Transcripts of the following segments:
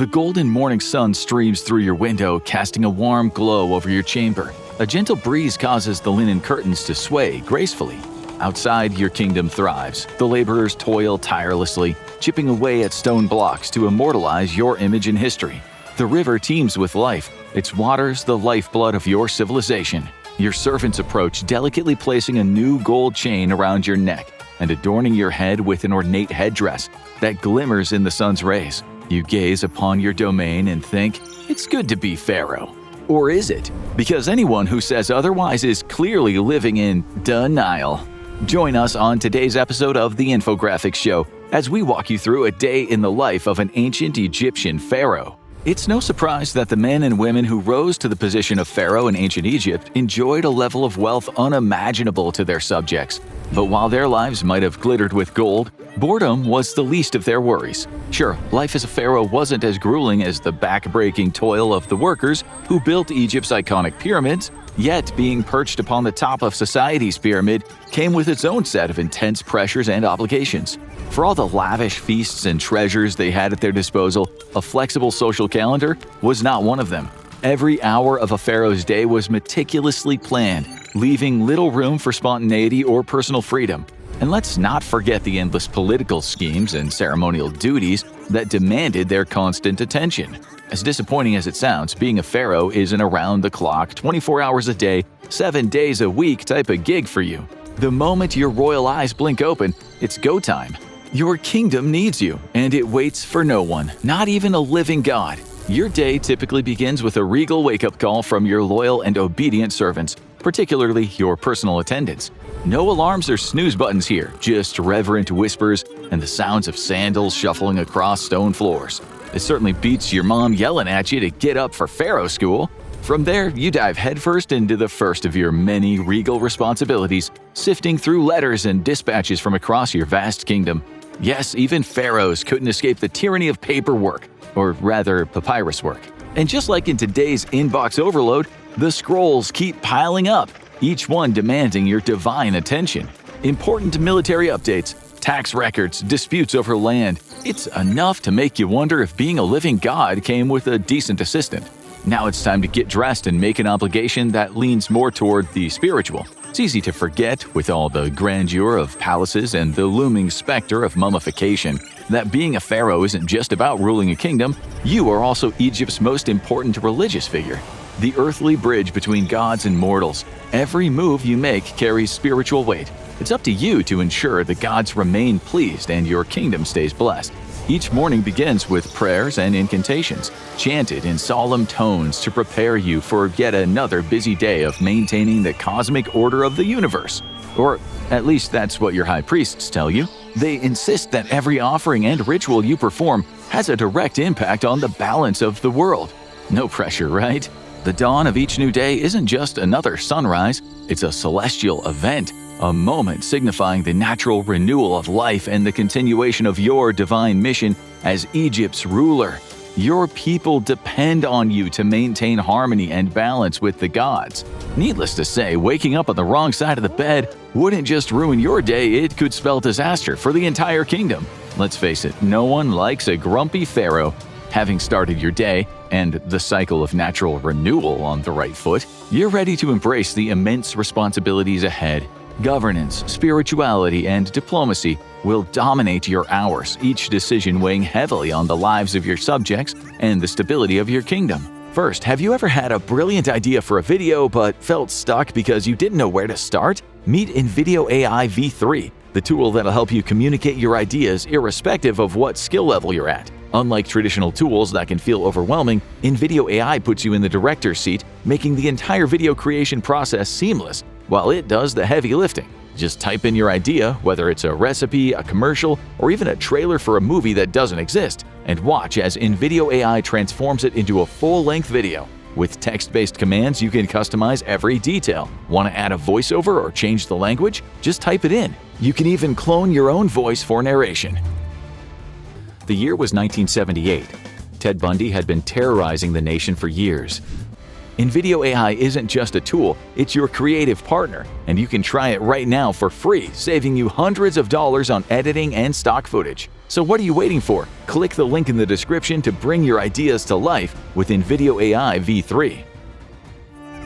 The golden morning sun streams through your window, casting a warm glow over your chamber. A gentle breeze causes the linen curtains to sway gracefully. Outside, your kingdom thrives. The laborers toil tirelessly, chipping away at stone blocks to immortalize your image in history. The river teems with life. Its waters the lifeblood of your civilization. Your servants approach, delicately placing a new gold chain around your neck and adorning your head with an ornate headdress that glimmers in the sun's rays. You gaze upon your domain and think, it's good to be Pharaoh. Or is it? Because anyone who says otherwise is clearly living in denial. Join us on today's episode of the Infographics Show as we walk you through a day in the life of an ancient Egyptian pharaoh. It's no surprise that the men and women who rose to the position of pharaoh in ancient Egypt enjoyed a level of wealth unimaginable to their subjects. But while their lives might have glittered with gold, boredom was the least of their worries. Sure, life as a pharaoh wasn't as grueling as the back-breaking toil of the workers who built Egypt's iconic pyramids, yet being perched upon the top of society's pyramid came with its own set of intense pressures and obligations. For all the lavish feasts and treasures they had at their disposal, a flexible social calendar was not one of them. Every hour of a pharaoh's day was meticulously planned, leaving little room for spontaneity or personal freedom. And let's not forget the endless political schemes and ceremonial duties that demanded their constant attention. As disappointing as it sounds, being a pharaoh is an around-the-clock, 24 hours a day, 7 days a week type of gig for you. The moment your royal eyes blink open, it's go time. Your kingdom needs you, and it waits for no one, not even a living god. Your day typically begins with a regal wake-up call from your loyal and obedient servants, particularly your personal attendants. No alarms or snooze buttons here, just reverent whispers and the sounds of sandals shuffling across stone floors. It certainly beats your mom yelling at you to get up for pharaoh school. From there, you dive headfirst into the first of your many regal responsibilities, sifting through letters and dispatches from across your vast kingdom. Yes, even pharaohs couldn't escape the tyranny of paperwork, or rather papyrus work. And just like in today's inbox overload, the scrolls keep piling up, each one demanding your divine attention. Important military updates, tax records, disputes over land. It's enough to make you wonder if being a living god came with a decent assistant. Now it's time to get dressed and make an obligation that leans more toward the spiritual. It's easy to forget, with all the grandeur of palaces and the looming specter of mummification, that being a pharaoh isn't just about ruling a kingdom. You are also Egypt's most important religious figure, the earthly bridge between gods and mortals. Every move you make carries spiritual weight. It's up to you to ensure the gods remain pleased and your kingdom stays blessed. Each morning begins with prayers and incantations, chanted in solemn tones to prepare you for yet another busy day of maintaining the cosmic order of the universe. Or at least that's what your high priests tell you. They insist that every offering and ritual you perform has a direct impact on the balance of the world. No pressure, right? The dawn of each new day isn't just another sunrise, it's a celestial event. A moment signifying the natural renewal of life and the continuation of your divine mission as Egypt's ruler. Your people depend on you to maintain harmony and balance with the gods. Needless to say, waking up on the wrong side of the bed wouldn't just ruin your day, it could spell disaster for the entire kingdom. Let's face it, no one likes a grumpy pharaoh. Having started your day and the cycle of natural renewal on the right foot, you're ready to embrace the immense responsibilities ahead. Governance, spirituality, and diplomacy will dominate your hours, each decision weighing heavily on the lives of your subjects and the stability of your kingdom. First, have you ever had a brilliant idea for a video but felt stuck because you didn't know where to start? Meet InVideo AI V3, the tool that'll help you communicate your ideas irrespective of what skill level you're at. Unlike traditional tools that can feel overwhelming, InVideo AI puts you in the director's seat, making the entire video creation process seamless, while it does the heavy lifting. Just type in your idea, whether it's a recipe, a commercial, or even a trailer for a movie that doesn't exist, and watch as InVideo AI transforms it into a full-length video. With text-based commands, you can customize every detail. Want to add a voiceover or change the language? Just type it in. You can even clone your own voice for narration. The year was 1978. Ted Bundy had been terrorizing the nation for years. InVideo AI isn't just a tool, it's your creative partner, and you can try it right now for free, saving you hundreds of dollars on editing and stock footage. So what are you waiting for? Click the link in the description to bring your ideas to life within Video AI V3.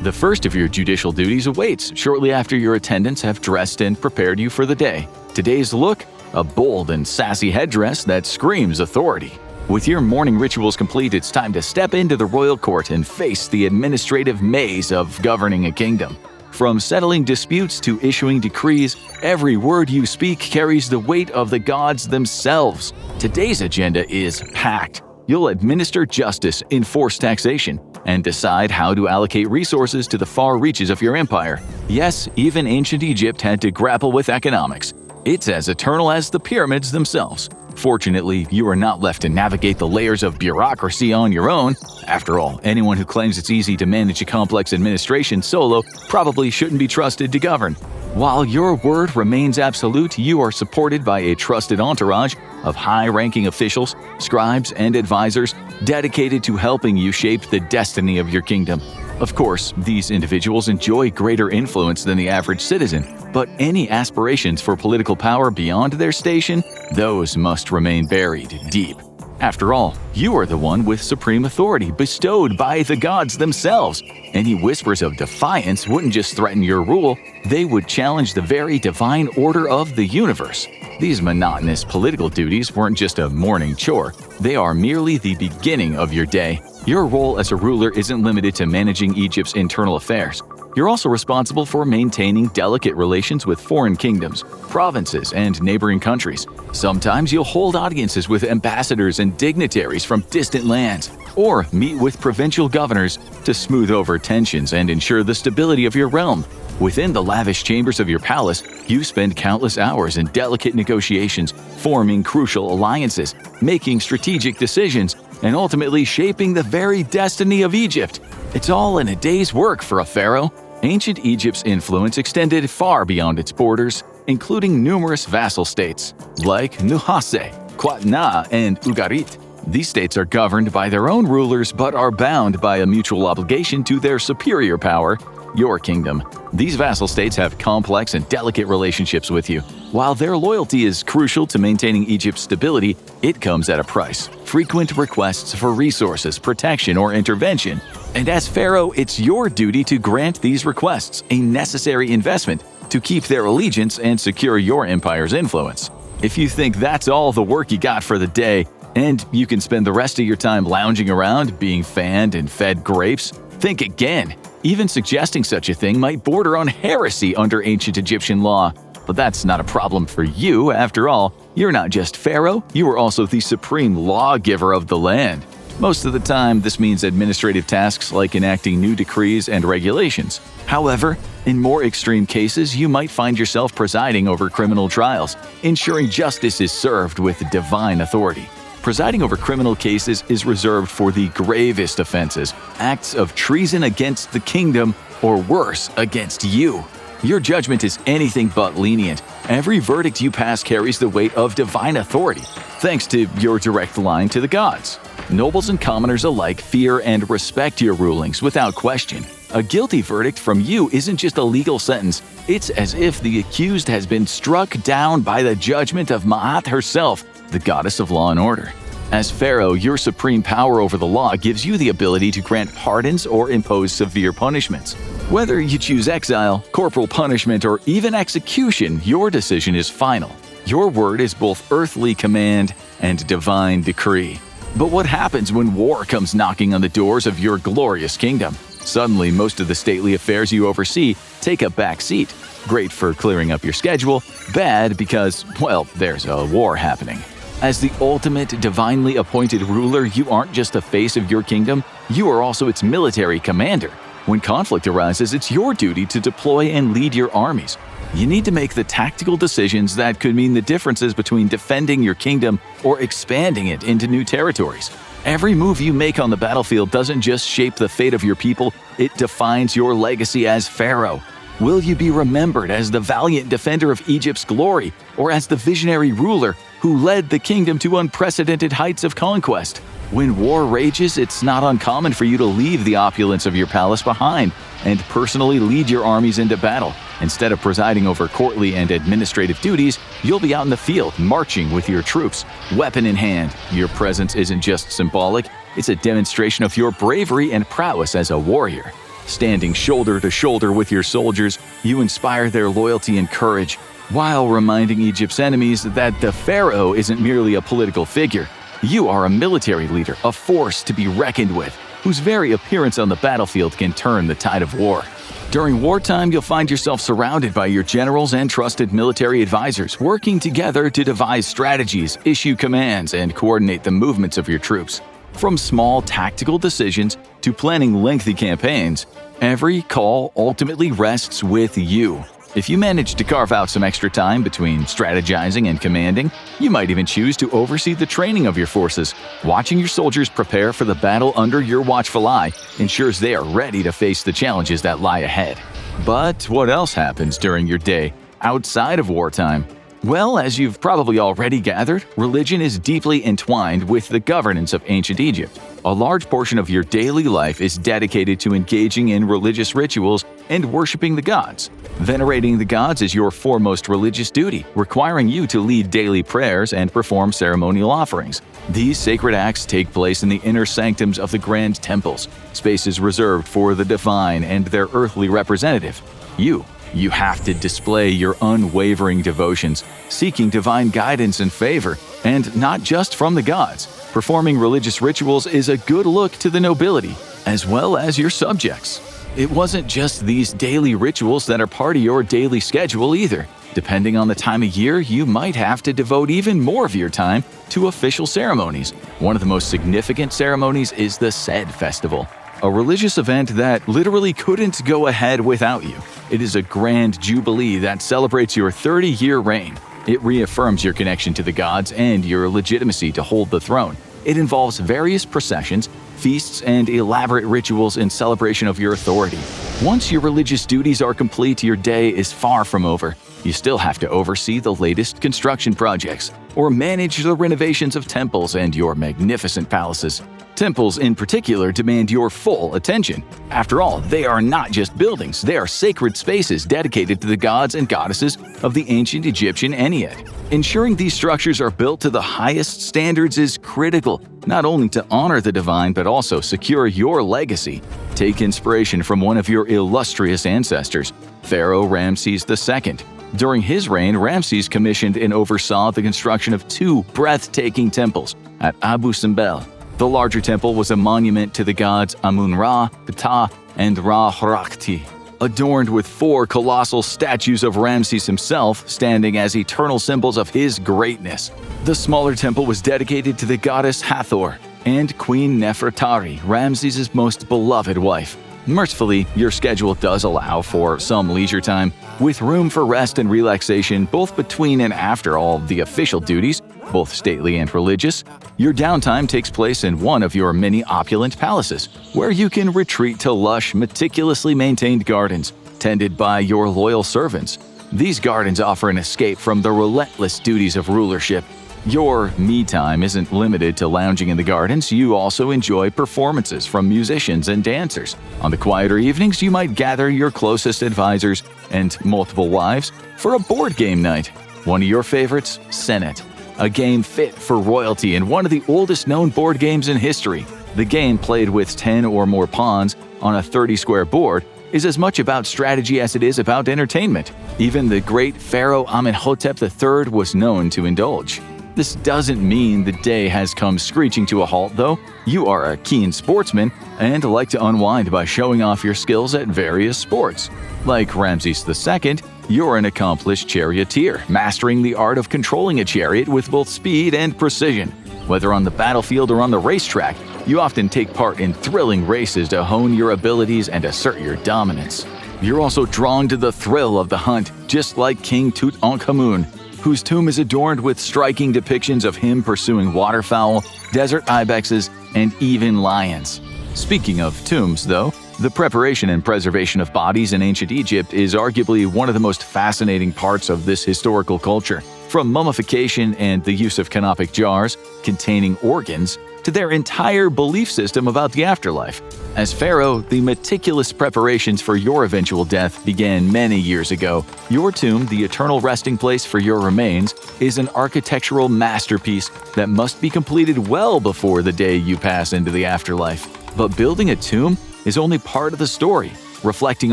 The first of your judicial duties awaits shortly after your attendants have dressed and prepared you for the day. Today's look: a bold and sassy headdress that screams authority. With your morning rituals complete, it's time to step into the royal court and face the administrative maze of governing a kingdom. From settling disputes to issuing decrees, every word you speak carries the weight of the gods themselves. Today's agenda is packed. You'll administer justice, enforce taxation, and decide how to allocate resources to the far reaches of your empire. Yes, even ancient Egypt had to grapple with economics. It's as eternal as the pyramids themselves. Fortunately, you are not left to navigate the layers of bureaucracy on your own. After all, anyone who claims it's easy to manage a complex administration solo probably shouldn't be trusted to govern. While your word remains absolute, you are supported by a trusted entourage of high-ranking officials, scribes, and advisors dedicated to helping you shape the destiny of your kingdom. Of course, these individuals enjoy greater influence than the average citizen, but any aspirations for political power beyond their station, those must remain buried deep. After all, you are the one with supreme authority bestowed by the gods themselves. Any whispers of defiance wouldn't just threaten your rule, they would challenge the very divine order of the universe. These monotonous political duties weren't just a morning chore, they are merely the beginning of your day. Your role as a ruler isn't limited to managing Egypt's internal affairs. You're also responsible for maintaining delicate relations with foreign kingdoms, provinces, and neighboring countries. Sometimes you'll hold audiences with ambassadors and dignitaries from distant lands, or meet with provincial governors to smooth over tensions and ensure the stability of your realm. Within the lavish chambers of your palace, you spend countless hours in delicate negotiations, forming crucial alliances, making strategic decisions, and ultimately shaping the very destiny of Egypt. It's all in a day's work for a pharaoh. Ancient Egypt's influence extended far beyond its borders, including numerous vassal states like Nuhase, Qatna, and Ugarit. These states are governed by their own rulers but are bound by a mutual obligation to their superior power, your kingdom. These vassal states have complex and delicate relationships with you. While their loyalty is crucial to maintaining Egypt's stability, it comes at a price: frequent requests for resources, protection, or intervention. And as pharaoh, it's your duty to grant these requests, a necessary investment to keep their allegiance and secure your empire's influence. If you think that's all the work you got for the day, and you can spend the rest of your time lounging around, being fanned and fed grapes, think again. Even suggesting such a thing might border on heresy under ancient Egyptian law. But that's not a problem for you, after all. You're not just pharaoh, you are also the supreme lawgiver of the land. Most of the time, this means administrative tasks like enacting new decrees and regulations. However, in more extreme cases, you might find yourself presiding over criminal trials, ensuring justice is served with divine authority. Presiding over criminal cases is reserved for the gravest offenses, acts of treason against the kingdom, or worse, against you. Your judgment is anything but lenient. Every verdict you pass carries the weight of divine authority, thanks to your direct line to the gods. Nobles and commoners alike fear and respect your rulings without question. A guilty verdict from you isn't just a legal sentence, it's as if the accused has been struck down by the judgment of Ma'at herself, the goddess of law and order. As pharaoh, your supreme power over the law gives you the ability to grant pardons or impose severe punishments. Whether you choose exile, corporal punishment, or even execution, your decision is final. Your word is both earthly command and divine decree. But what happens when war comes knocking on the doors of your glorious kingdom? Suddenly, most of the stately affairs you oversee take a back seat. Great for clearing up your schedule, bad because, well, there's a war happening. As the ultimate divinely appointed ruler, you aren't just the face of your kingdom, you are also its military commander. When conflict arises, it's your duty to deploy and lead your armies. You need to make the tactical decisions that could mean the differences between defending your kingdom or expanding it into new territories. Every move you make on the battlefield doesn't just shape the fate of your people, it defines your legacy as pharaoh. Will you be remembered as the valiant defender of Egypt's glory, or as the visionary ruler who led the kingdom to unprecedented heights of conquest? When war rages, it's not uncommon for you to leave the opulence of your palace behind and personally lead your armies into battle. Instead of presiding over courtly and administrative duties, you'll be out in the field marching with your troops, weapon in hand. Your presence isn't just symbolic, it's a demonstration of your bravery and prowess as a warrior. Standing shoulder to shoulder with your soldiers, you inspire their loyalty and courage, while reminding Egypt's enemies that the Pharaoh isn't merely a political figure. You are a military leader, a force to be reckoned with, whose very appearance on the battlefield can turn the tide of war. During wartime, you'll find yourself surrounded by your generals and trusted military advisors, working together to devise strategies, issue commands, and coordinate the movements of your troops. From small tactical decisions to planning lengthy campaigns, every call ultimately rests with you. If you manage to carve out some extra time between strategizing and commanding, you might even choose to oversee the training of your forces. Watching your soldiers prepare for the battle under your watchful eye ensures they are ready to face the challenges that lie ahead. But what else happens during your day outside of wartime? Well, as you've probably already gathered, religion is deeply entwined with the governance of ancient Egypt. A large portion of your daily life is dedicated to engaging in religious rituals and worshiping the gods. Venerating the gods is your foremost religious duty, requiring you to lead daily prayers and perform ceremonial offerings. These sacred acts take place in the inner sanctums of the grand temples, spaces reserved for the divine and their earthly representative, you. You have to display your unwavering devotions, seeking divine guidance and favor, and not just from the gods. Performing religious rituals is a good look to the nobility, as well as your subjects. It wasn't just these daily rituals that are part of your daily schedule either. Depending on the time of year, you might have to devote even more of your time to official ceremonies. One of the most significant ceremonies is the Sed Festival, a religious event that literally couldn't go ahead without you. It is a grand jubilee that celebrates your 30-year reign. It reaffirms your connection to the gods and your legitimacy to hold the throne. It involves various processions, feasts, and elaborate rituals in celebration of your authority. Once your religious duties are complete, your day is far from over. You still have to oversee the latest construction projects or manage the renovations of temples and your magnificent palaces. Temples in particular demand your full attention. After all, they are not just buildings, they are sacred spaces dedicated to the gods and goddesses of the ancient Egyptian Ennead. Ensuring these structures are built to the highest standards is critical, not only to honor the divine but also secure your legacy. Take inspiration from one of your illustrious ancestors, Pharaoh Ramses II. During his reign, Ramses commissioned and oversaw the construction of two breathtaking temples at Abu Simbel. The larger temple was a monument to the gods Amun-Ra, Ptah, and Ra-Hrakti, adorned with 4 colossal statues of Ramses himself standing as eternal symbols of his greatness. The smaller temple was dedicated to the goddess Hathor and Queen Nefertari, Ramses' most beloved wife. Mercifully, your schedule does allow for some leisure time, with room for rest and relaxation both between and after all the official duties, both stately and religious. Your downtime takes place in one of your many opulent palaces, where you can retreat to lush, meticulously maintained gardens, tended by your loyal servants. These gardens offer an escape from the relentless duties of rulership. Your me time isn't limited to lounging in the gardens, you also enjoy performances from musicians and dancers. On the quieter evenings, you might gather your closest advisors and multiple wives for a board game night. One of your favorites, Senet, a game fit for royalty and one of the oldest known board games in history. The game, played with 10 or more pawns on a 30-square board, is as much about strategy as it is about entertainment. Even the great Pharaoh Amenhotep III was known to indulge. This doesn't mean the day has come screeching to a halt, though. You are a keen sportsman and like to unwind by showing off your skills at various sports. Like Ramses II, you're an accomplished charioteer, mastering the art of controlling a chariot with both speed and precision. Whether on the battlefield or on the racetrack, you often take part in thrilling races to hone your abilities and assert your dominance. You're also drawn to the thrill of the hunt, just like King Tutankhamun, whose tomb is adorned with striking depictions of him pursuing waterfowl, desert ibexes, and even lions. Speaking of tombs, though, the preparation and preservation of bodies in ancient Egypt is arguably one of the most fascinating parts of this historical culture. From mummification and the use of canopic jars containing organs to their entire belief system about the afterlife. As Pharaoh, the meticulous preparations for your eventual death began many years ago. Your tomb, the eternal resting place for your remains, is an architectural masterpiece that must be completed well before the day you pass into the afterlife. But building a tomb is only part of the story. Reflecting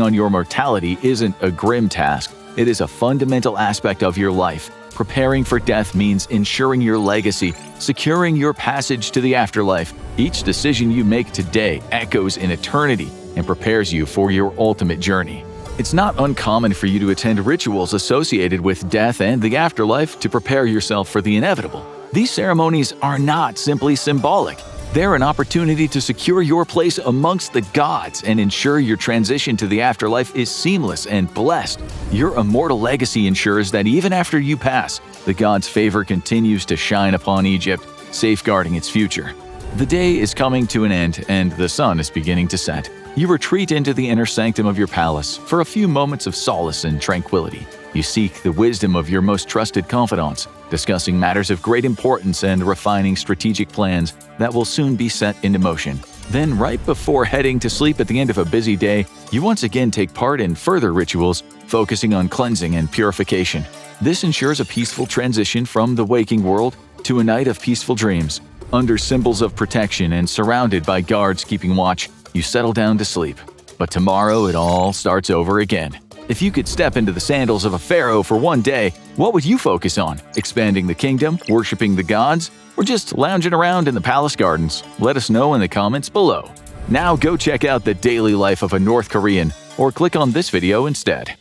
on your mortality isn't a grim task. It is a fundamental aspect of your life. Preparing for death means ensuring your legacy, securing your passage to the afterlife. Each decision you make today echoes in eternity and prepares you for your ultimate journey. It's not uncommon for you to attend rituals associated with death and the afterlife to prepare yourself for the inevitable. These ceremonies are not simply symbolic. They're an opportunity to secure your place amongst the gods and ensure your transition to the afterlife is seamless and blessed. Your immortal legacy ensures that even after you pass, the gods' favor continues to shine upon Egypt, safeguarding its future. The day is coming to an end and the sun is beginning to set. You retreat into the inner sanctum of your palace for a few moments of solace and tranquility. You seek the wisdom of your most trusted confidants, discussing matters of great importance and refining strategic plans that will soon be set into motion. Then, right before heading to sleep at the end of a busy day, you once again take part in further rituals, focusing on cleansing and purification. This ensures a peaceful transition from the waking world to a night of peaceful dreams. Under symbols of protection and surrounded by guards keeping watch, you settle down to sleep. But tomorrow it all starts over again. If you could step into the sandals of a pharaoh for one day, what would you focus on? Expanding the kingdom, worshiping the gods, or just lounging around in the palace gardens? Let us know in the comments below. Now go check out the daily life of a North Korean, or click on this video instead.